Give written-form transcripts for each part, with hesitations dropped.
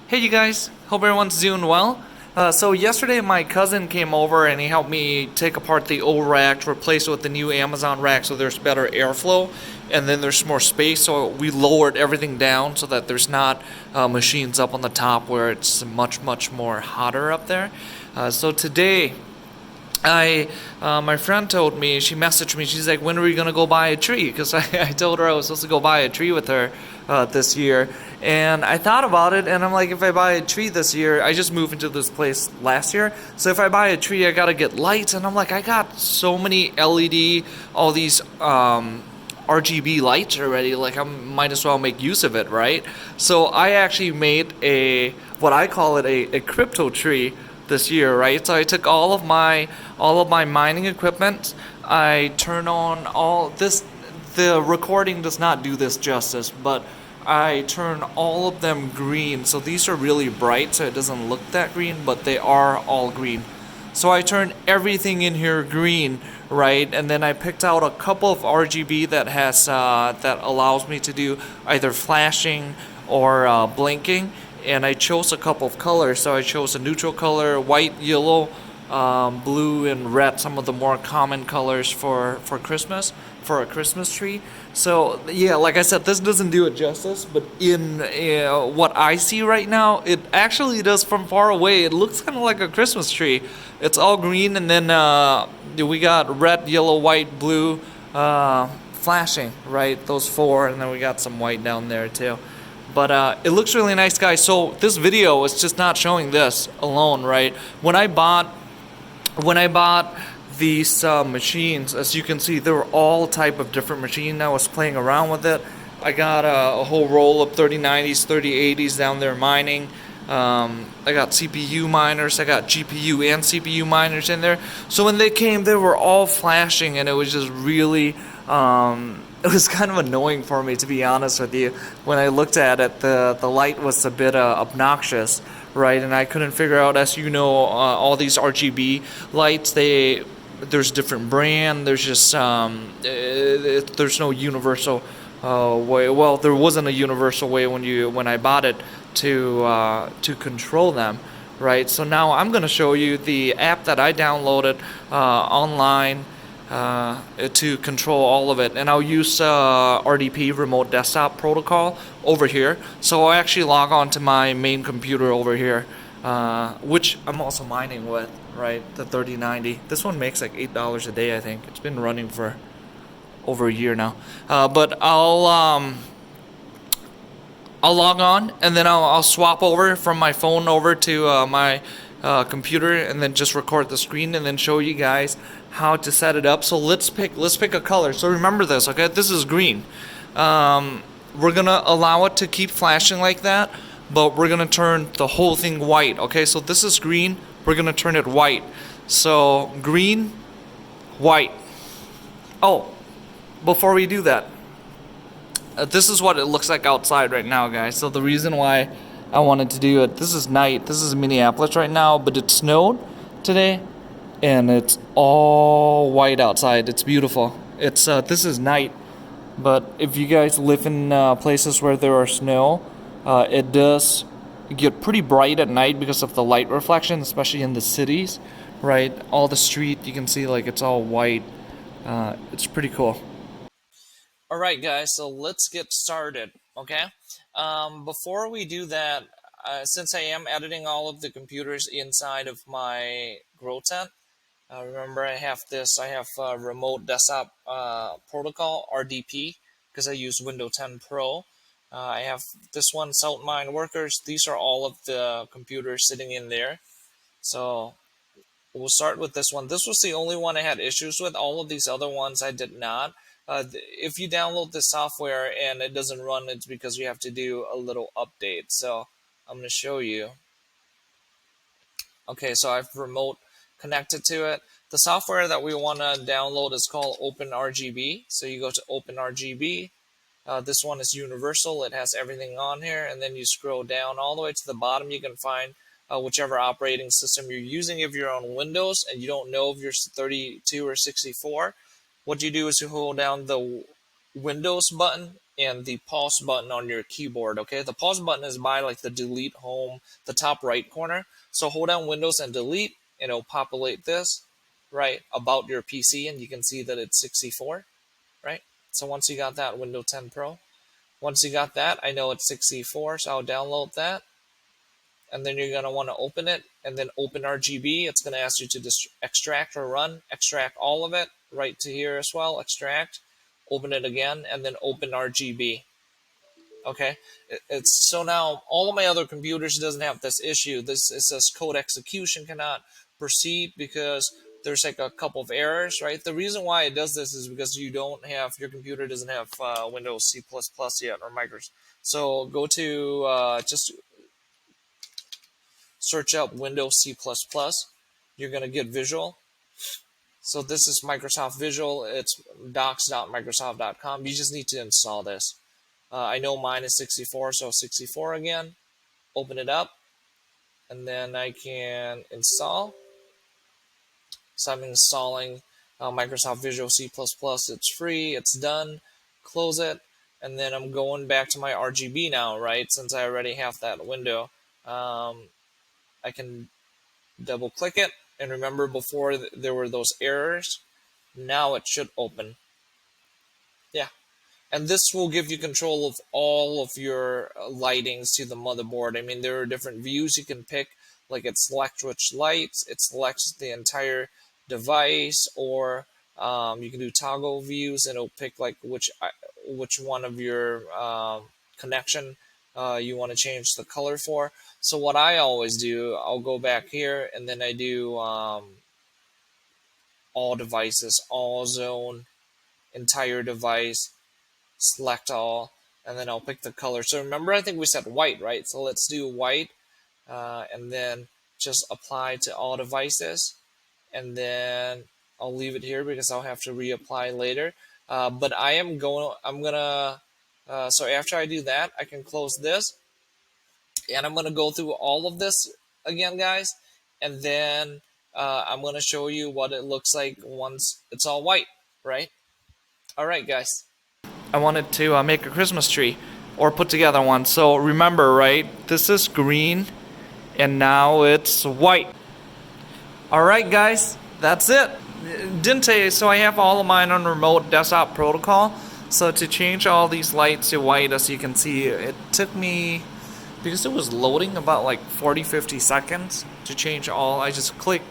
Hey you guys, hope everyone's doing well. So yesterday my cousin came over and he helped me take apart the old rack, replace it with the new Amazon rack so there's better airflow and then there's more space. So we lowered everything down so that there's not machines up on the top where it's much more hotter up there. So today my friend told me, she messaged me, she's like, when are we gonna go buy a tree? Because I told her I was supposed to go buy a tree with her this year. And I thought about it, and I'm like, if I buy a tree this year, I just moved into this place last year, so if I buy a tree, I gotta get lights, and I'm like, I got so many LED, all these RGB lights already, like I might as well make use of it, right? So I actually made what I call it a crypto tree this year, right? So I took all of my mining equipment. I turn on all this. The recording does not do this justice, but I turn all of them green. So these are really bright, so it doesn't look that green, but they are all green. So I turned everything in here green, right? And then I picked out a couple of RGB that has that allows me to do either flashing or blinking. And I chose a couple of colors. So I chose a neutral color, white, yellow, blue, and red. Some of the more common colors for Christmas, for a Christmas tree. So yeah, like I said, this doesn't do it justice, but in what I see right now, it actually does from far away. It looks kind of like a Christmas tree. It's all green, and then we got red, yellow, white, blue, flashing, right? Those four, and then we got some white down there too. But it looks really nice, guys. So this video is just not showing this alone, right? When I bought these machines, as you can see, they were all type of different machines. I was playing around with it. I got a whole roll of 3090s, 3080s down there mining. I got CPU miners, I got GPU and CPU miners in there. So when they came, they were all flashing, and it was just really it was kind of annoying for me, to be honest with you. When I looked at it, the light was a bit obnoxious, right? And I couldn't figure out, as you know, all these RGB lights, there's different brand. There's just there's no universal way. Well, there wasn't a universal way when I bought it to control them, right? So now I'm gonna show you the app that I downloaded online to control all of it, and I'll use RDP, remote desktop protocol, over here. So I'll actually log on to my main computer over here, which I'm also mining with, right? The 3090. This one makes like $8 a day, I think. It's been running for over a year now. But I'll log on, and then I'll swap over from my phone over to my computer, and then just record the screen, and then show you guys how to set it up. So let's pick a color. So remember this, okay? This is green. We're gonna allow it to keep flashing like that, but we're gonna turn the whole thing white, okay? So this is green. We're gonna turn it white. So green, white. Oh, before we do that, this is what it looks like outside right now, guys. So the reason why I wanted to do it, this is night. This is Minneapolis right now, but it snowed today, and it's all white outside. It's beautiful. It's this is night, but if you guys live in places where there are snow, it does get pretty bright at night because of the light reflection, especially in the cities, right? All the street, you can see like it's all white. It's pretty cool. Alright guys, so let's get started, okay? Before we do that, since I am editing all of the computers inside of my grow tent, remember I have remote desktop protocol, RDP, because I use Windows 10 Pro. I have this one, South Mine Workers. These are all of the computers sitting in there. So we'll start with this one. This was the only one I had issues with. All of these other ones I did not. If you download the software and it doesn't run, it's because you have to do a little update. So I'm going to show you. Okay, so I've remote connected to it. The software that we want to download is called OpenRGB. So you go to OpenRGB. This one is universal. It has everything on here. And then you scroll down all the way to the bottom. You can find whichever operating system you're using. If you're on Windows and you don't know if you're 32 or 64, what you do is you hold down the Windows button and the pause button on your keyboard. Okay, the pause button is by like the delete home, the top right corner. So hold down Windows and delete, and it'll populate this right about your PC, and you can see that it's 64, right? So once you got that, Windows 10 Pro. Once you got that, I know it's 64, so I'll download that. And then you're going to want to open it, and then OpenRGB. It's going to ask you to extract or run. Extract all of it right to here as well. Extract, open it again, and then OpenRGB. Okay, it's so now all of my other computers doesn't have this issue. This it says code execution cannot proceed because there's like a couple of errors, right? The reason why it does this is because you don't have your computer doesn't have Windows C++ yet or Microsoft. So go to just search up Windows C++. You're gonna get Visual. So this is Microsoft Visual. It's docs.microsoft.com. You just need to install this. I know mine is 64, so 64 again. Open it up, and then I can install. So I'm installing Microsoft Visual C++. It's free. It's done. Close it, and then I'm going back to my RGB now, right? Since I already have that window, I can double click it, and remember before there were those errors. Now it should open. Yeah. And this will give you control of all of your lightings to the motherboard. I mean, there are different views you can pick, like it selects which lights, it selects the entire device, or you can do toggle views, and it'll pick like which one of your connection you want to change the color for. So what I always do, I'll go back here, and then I do all devices, all zone, entire device, select all, and then I'll pick the color. So remember, I think we said white, right? So let's do white, and then just apply to all devices, and then I'll leave it here because I'll have to reapply later. But I'm gonna, so after I do that, I can close this, and I'm gonna go through all of this again, guys, and then I'm gonna show you what it looks like once it's all white, right? All right, guys. I wanted to make a Christmas tree or put together one. So remember, right, this is green and now it's white. All right, guys, that's it. Didn't say, so I have all of mine on remote desktop protocol. So to change all these lights to white, as you can see, it took me, because it was loading, about like 40-50 seconds to change all. I just click,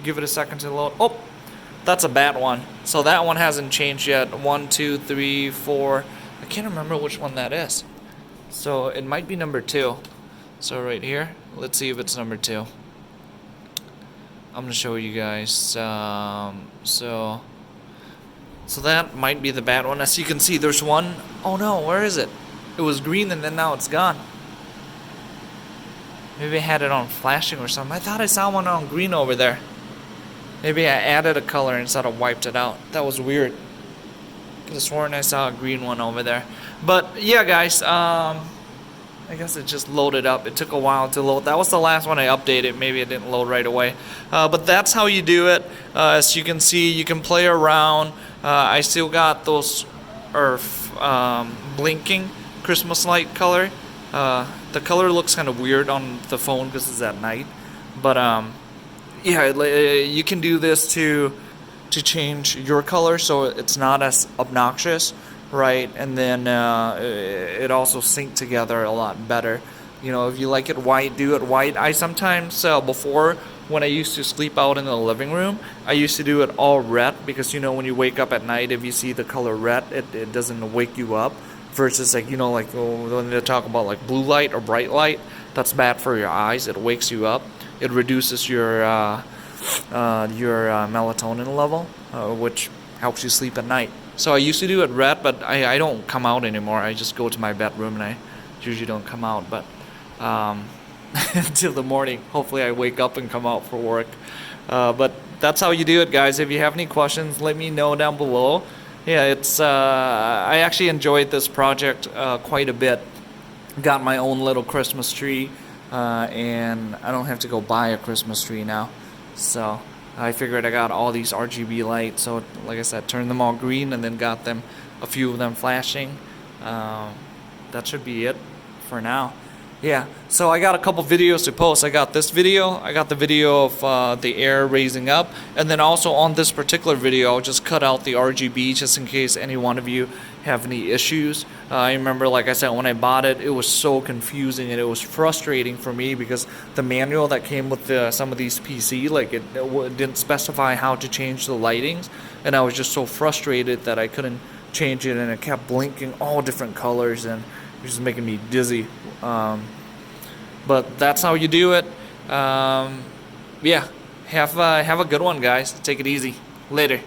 give it a second to load. Oh, that's a bad one. So that one hasn't changed yet. 1, 2, 3, 4. I can't remember which one that is. So it might be number 2. So right here, let's see if it's number 2. I'm gonna show you guys. So that might be the bad one. As you can see, there's one. Oh no, where is it? It was green and then now it's gone. Maybe I had it on flashing or something. I thought I saw one on green over there. Maybe I added a color instead of wiped it out. That was weird. Could have sworn I saw a green one over there. But yeah, guys, I guess it just loaded up. It took a while to load. That was the last one I updated. Maybe it didn't load right away. But that's how you do it. As you can see, you can play around. I still got those blinking Christmas light color. The color looks kind of weird on the phone because it's at night. But yeah, you can do this to change your color so it's not as obnoxious, right? And then it also sync together a lot better. You know, if you like it white, do it white. I sometimes, before, when I used to sleep out in the living room, I used to do it all red because, you know, when you wake up at night, if you see the color red, it doesn't wake you up. Versus, like, you know, like when they talk about like blue light or bright light, that's bad for your eyes. It wakes you up. It reduces your melatonin level, which helps you sleep at night. So I used to do it red, but I don't come out anymore. I just go to my bedroom and I usually don't come out. But until the morning, hopefully I wake up and come out for work. But that's how you do it, guys. If you have any questions, let me know down below. Yeah, it's I actually enjoyed this project quite a bit. Got my own little Christmas tree, and I don't have to go buy a Christmas tree now. So I figured I got all these RGB lights. So like I said, turned them all green and then got them, a few of them flashing. That should be it for now. Yeah, so I got a couple videos to post. I got this video, I got the video of the air raising up, and then also on this particular video I'll just cut out the RGB just in case any one of you have any issues. I remember, like I said, when I bought it, it was so confusing and it was frustrating for me because the manual that came with some of these PC, like it didn't specify how to change the lightings, and I was just so frustrated that I couldn't change it, and it kept blinking all different colors and it was just making me dizzy. But that's how you do it. Yeah, have a good one, guys. Take it easy. Later.